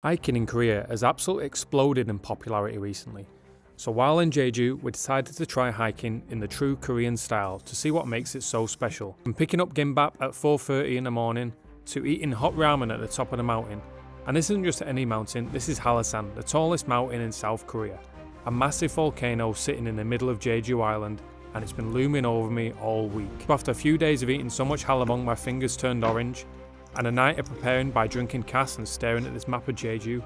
Hiking in Korea has absolutely exploded in popularity recently. So while in Jeju, we decided to try hiking in the true Korean style to see what makes it so special. From picking up gimbap at 4:30 in the morning to eating hot ramen at the top of the mountain. And this isn't just any mountain, this is Hallasan, the tallest mountain in South Korea. A massive volcano sitting in the middle of Jeju Island, and it's been looming over me all week. After a few days of eating so much halabong my fingers turned orange, and a night of preparing by drinking cass and staring at this map of Jeju,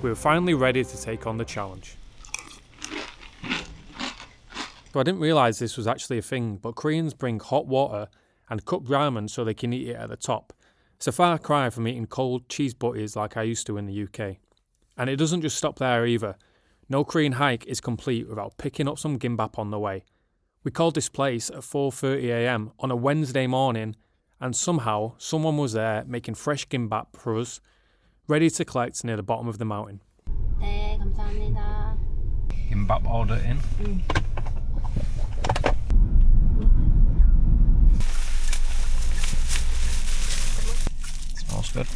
we were finally ready to take on the challenge. So I didn't realise this was actually a thing, but Koreans bring hot water and cup ramen so they can eat it at the top. It's a far cry from eating cold cheese butties like I used to in the UK. And it doesn't just stop there either. No Korean hike is complete without picking up some gimbap on the way. We called this place at 4:30 AM on a Wednesday morning, and somehow someone was there making fresh gimbap for us, ready to collect near the bottom of the mountain. 네, 감사합니다. Gimbap order in. Smells good.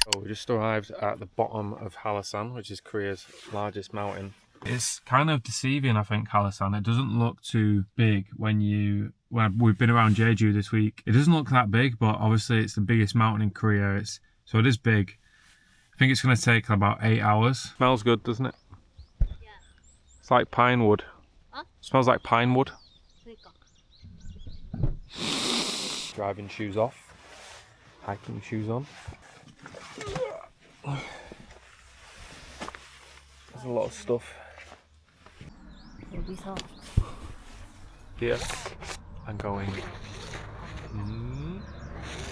So we just arrived at the bottom of Hallasan, which is Korea's largest mountain. It's kind of deceiving, I think, Hallasan. It doesn't look too big when we've been around Jeju this week. It doesn't look that big, but obviously it's the biggest mountain in Korea. So it is big. I think it's going to take about 8 hours. Smells good, doesn't it? Yeah. It's like pine wood. Huh? Smells like pine wood. 그러니까. Driving shoes off. Hiking shoes on. There's a lot of stuff. 여기서 Here. I'm going.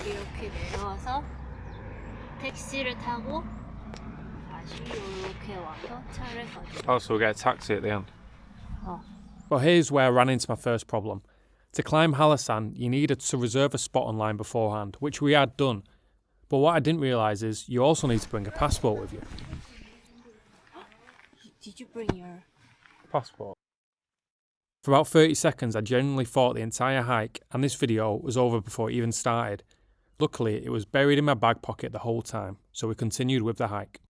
이렇게 내려와서 택시를 타고 다시 이렇게 와서 차를 가지고. Oh, so we get a taxi at the end. 어. Well, here's where I ran into my first problem. To climb Hallasan, you needed to reserve a spot online beforehand, which we had done. But what I didn't realise is you also need to bring a passport with you. Did you bring your Passport? For about 30 seconds, I genuinely thought the entire hike and this video was over before it even started. Luckily, it was buried in my back pocket the whole time, so we continued with the hike.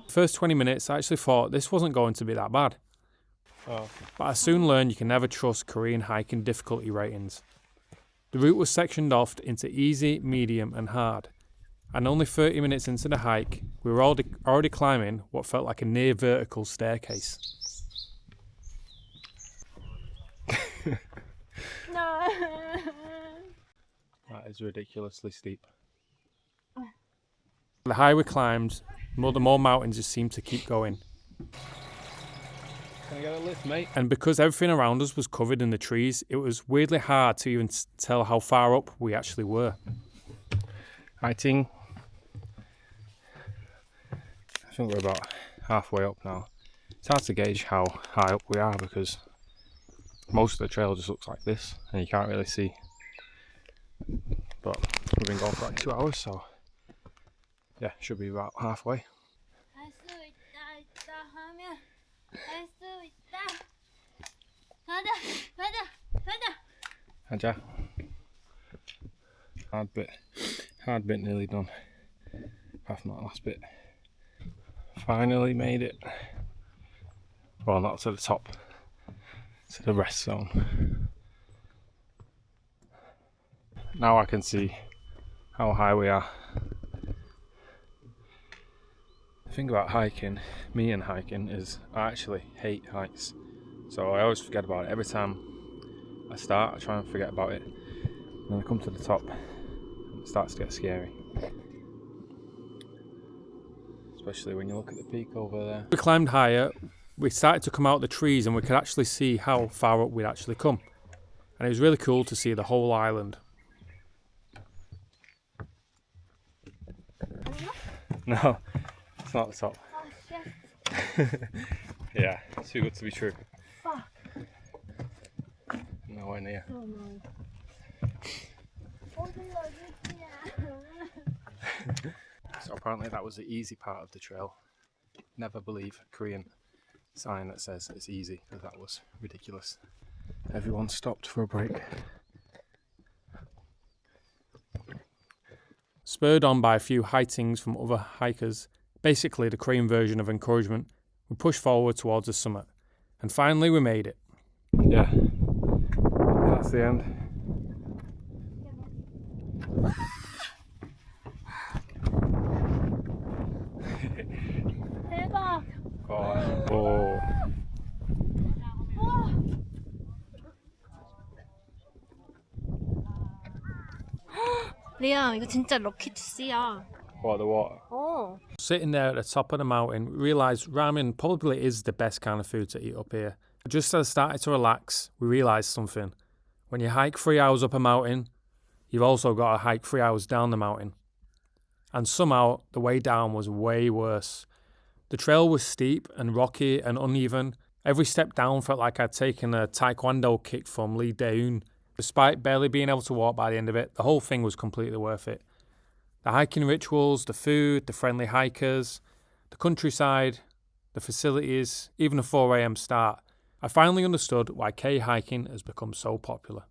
First 20 minutes, I actually thought this wasn't going to be that bad. But I soon learned you can never trust Korean hiking difficulty ratings. The route was sectioned off into easy, medium and hard. And only 30 minutes into the hike, we were already climbing what felt like a near vertical staircase. No. That is ridiculously steep. The higher we climbed, the more mountains just seemed to keep going. Can I get a lift, mate? And because everything around us was covered in the trees, it was weirdly hard to even tell how far up we actually were. Hi, Ting. I think we're about halfway up now. It's hard to gauge how high up we are because most of the trail just looks like this and you can't really see. But we've been going for like 2 hours, so yeah, should be about halfway. 할 수 있다 하면 할 수 있다. 가자. Hard bit nearly done. Apart from that last bit. Finally made it. Well, not to the top, to the rest zone. Now I can see how high we are. The thing about hiking, me and hiking, is I actually hate heights. So I always forget about it. Every time I start, I try and forget about it. And then I come to the top and it starts to get scary. Especially when you look at the peak over there. We climbed higher, we started to come out of the trees and we could actually see how far up we'd actually come. And it was really cool to see the whole island. No, it's not the top. Oh shit. Yeah, too good to be true. Fuck. Nowhere near. Oh no. So apparently that was the easy part of the trail. Never believe a Korean sign that says it's easy, because that was ridiculous. Everyone stopped for a break. Spurred on by a few hightings from other hikers, basically the Korean version of encouragement, we pushed forward towards the summit. And finally we made it. Yeah, that's the end. 대박. Oh. 리암, 이거 진짜 lucky to see야. What, the water? 어. Sitting there at the top of the mountain, we realised ramen probably is the best kind of food to eat up here. But just as I started to relax, we realised something. When you hike 3 hours up a mountain, you've also got to hike 3 hours down the mountain. And somehow, the way down was way worse. The trail was steep and rocky and uneven. Every step down felt like I'd taken a taekwondo kick from Lee Dae-un. Despite barely being able to walk by the end of it, the whole thing was completely worth it. The hiking rituals, the food, the friendly hikers, the countryside, the facilities, even the 4 a.m. start. I finally understood why K hiking has become so popular.